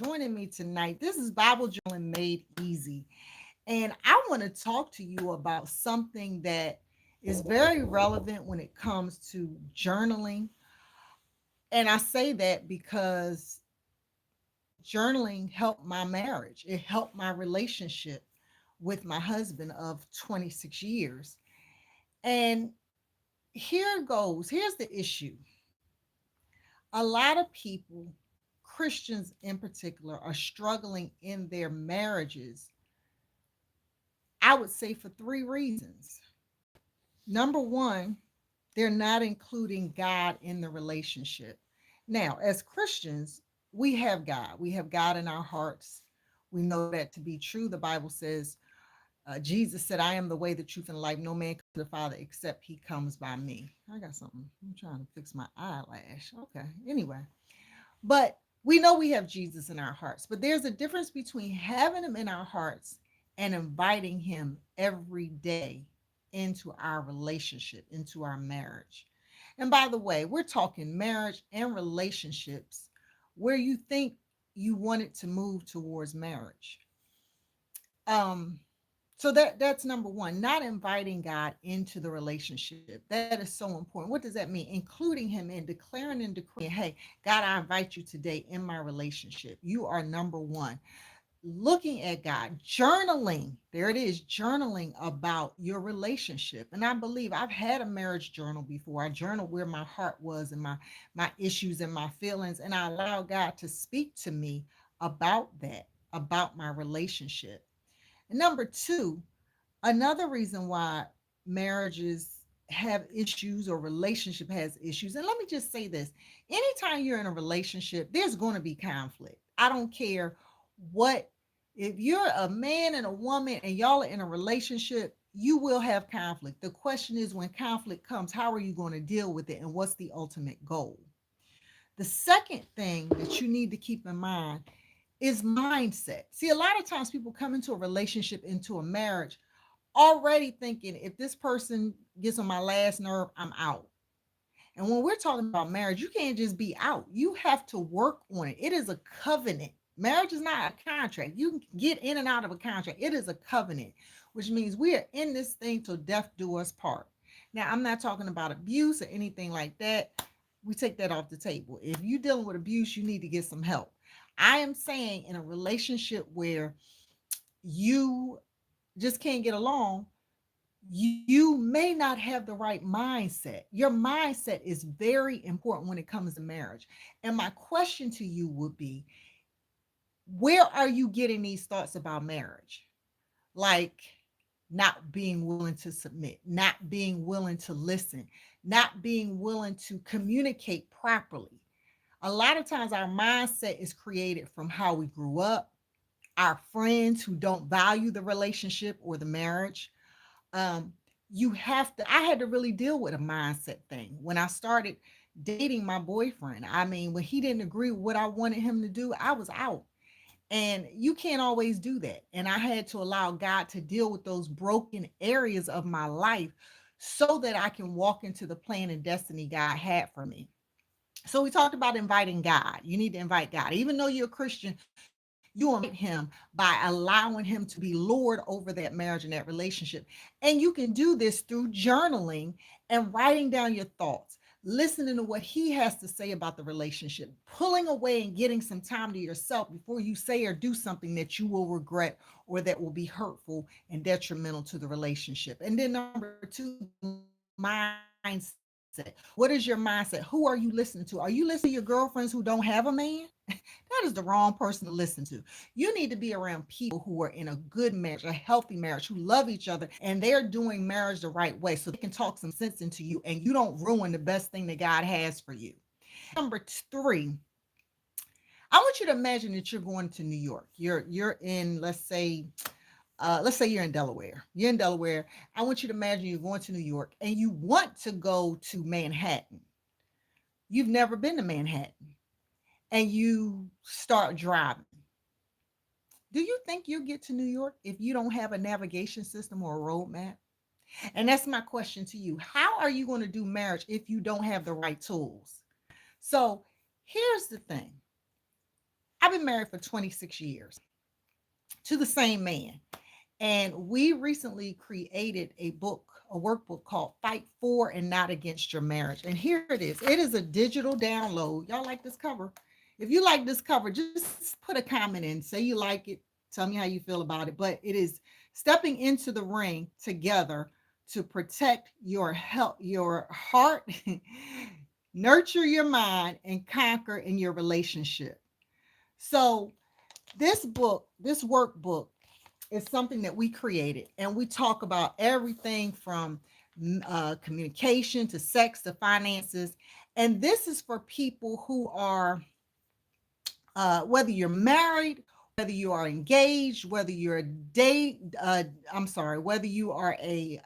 joining me tonight. This is Bible Journaling Made Easy. And I want to talk to you about something that is very relevant when it comes to journaling. And I say that because journaling helped my marriage, it helped my relationship with my husband of 26 years. And here goes here's the issue. A lot of people, Christians in particular, are struggling in their marriages, I would say for three reasons. Number one, they're not including God in the relationship. Now, as Christians, we have God. We have God in our hearts. We know that to be true. The Bible says, Jesus said, I am the way, the truth, and the life. No man comes to the Father except he comes by me. I got something. I'm trying to fix my eyelash. Okay. Anyway, but we know we have Jesus in our hearts, but there's a difference between having him in our hearts and inviting him every day into our relationship, into our marriage. And by the way, we're talking marriage and relationships where you think you want it to move towards marriage. Um, so that's number one, not inviting God into the relationship. That is so important. What does that mean? Including him in declaring and decreeing, hey, God, I invite you today in my relationship. You are number one. Looking at God, journaling. There it is, journaling about your relationship. And I believe I've had a marriage journal before. I journaled where my heart was and my issues and my feelings, and I allowed God to speak to me about that, about my relationship. And number two, another reason why marriages have issues or relationship has issues, and let me just say this, anytime you're in a relationship there's going to be conflict. I don't care what, if you're a man and a woman and y'all are in a relationship, you will have conflict. The question is, when conflict comes, how are you going to deal with it and what's the ultimate goal? The second thing that you need to keep in mind is mindset. See, a lot of times people come into a relationship, into a marriage, already thinking if this person gets on my last nerve, I'm out. And when we're talking about marriage, you can't just be out. You have to work on it. It is a covenant. Marriage is not a contract. You can get in and out of a contract. It is a covenant, which means we are in this thing till death do us part. Now, I'm not talking about abuse or anything like that. We take that off the table. If you're dealing with abuse, you need to get some help. I am saying in a relationship where you just can't get along, you may not have the right mindset. Your mindset is very important when it comes to marriage. And my question to you would be, where are you getting these thoughts about marriage? Like not being willing to submit, not being willing to listen, not being willing to communicate properly. A lot of times our mindset is created from how we grew up, our friends who don't value the relationship or the marriage. um you have to, I had to really deal with a mindset thing when I started dating my boyfriend. I mean, when he didn't agree with what I wanted him to do, I was out. And you can't always do that, and I had to allow God to deal with those broken areas of my life so that I can walk into the plan and destiny God had for me. So we talked about inviting God. You need to invite God. Even though you're a Christian, you invite him by allowing him to be Lord over that marriage and that relationship. And you can do this through journaling and writing down your thoughts, listening to what he has to say about the relationship, pulling away and getting some time to yourself before you say or do something that you will regret or that will be hurtful and detrimental to the relationship. And then number two, the mindset. What is your mindset? Who are you listening to? Are you listening to your girlfriends who don't have a man? That is the wrong person to listen to. You need to be around people who are in a good marriage, a healthy marriage, who love each other, and they're doing marriage the right way so they can talk some sense into you and you don't ruin the best thing that God has for you. Number three, I want you to imagine that you're going to New York. You're in, let's say you're in Delaware. You're in Delaware. I want you to imagine you're going to New York and you want to go to Manhattan. You've never been to Manhattan and you start driving. Do you think you'll get to New York if you don't have a navigation system or a roadmap? And that's my question to you. How are you going to do marriage if you don't have the right tools? So here's the thing. I've been married for 26 years to the same man. And we recently created a workbook called Fight For and Not Against Your Marriage. And here it is. It is a digital download. Y'all like this cover? If you like this cover, just put a comment in. Say you like it. Tell me how you feel about it. But it is stepping into the ring together to protect your health, your heart, nurture your mind, and conquer in your relationship. So this workbook is something that we created, and we talk about everything from communication to sex to finances. And this is for people who are, whether you're married, whether you are engaged, whether you're a date, I'm sorry, whether you are a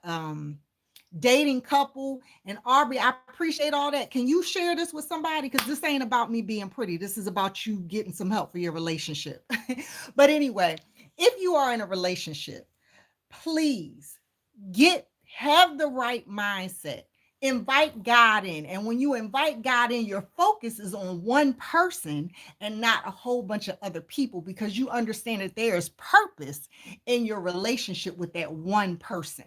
dating couple. And Aubrey, I appreciate all that. Can you share this with somebody? Because this ain't about me being pretty. This is about you getting some help for your relationship. But anyway, if you are in a relationship, please have the right mindset. Invite God in. And when you invite God in, your focus is on one person and not a whole bunch of other people, because you understand that there is purpose in your relationship with that one person.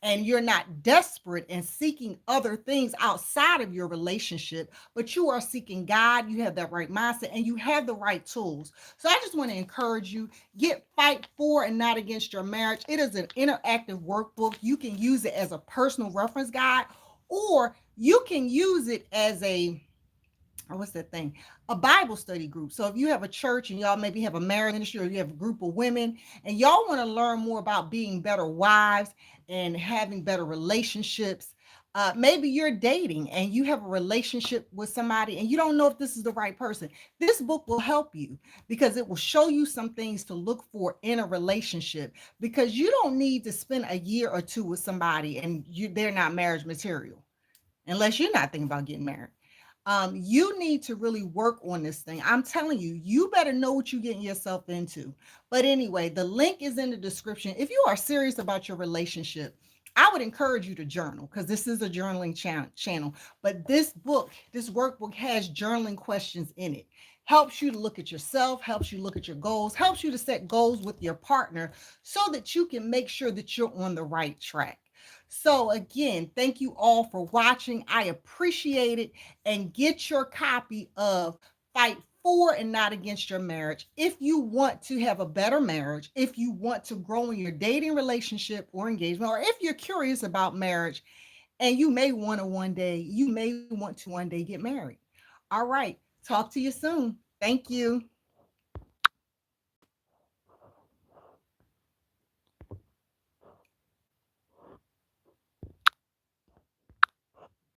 And you're not desperate and seeking other things outside of your relationship, but you are seeking God. You have that right mindset and you have the right tools. So I just want to encourage you, get Fight For and Not Against Your Marriage. It is an interactive workbook. You can use it as a personal reference guide, or you can use it as what's that thing? A Bible study group. So if you have a church and y'all maybe have a marriage ministry, or you have a group of women and y'all want to learn more about being better wives and having better relationships, maybe you're dating and you have a relationship with somebody and you don't know if this is the right person. This book will help you because it will show you some things to look for in a relationship, because you don't need to spend a year or two with somebody and they're not marriage material unless you're not thinking about getting married. You need to really work on this thing. I'm telling you, you better know what you're getting yourself into. But anyway, the link is in the description. If you are serious about your relationship, I would encourage you to journal, because this is a journaling channel. But this workbook has journaling questions in it. Helps you to look at yourself, helps you look at your goals, helps you to set goals with your partner so that you can make sure that you're on the right track. So again, thank you all for watching. I appreciate it. And get your copy of Fight For and Not Against Your Marriage if you want to have a better marriage, if you want to grow in your dating relationship or engagement, or if you're curious about marriage and you may want to one day get married. All right. Talk to you soon. Thank you.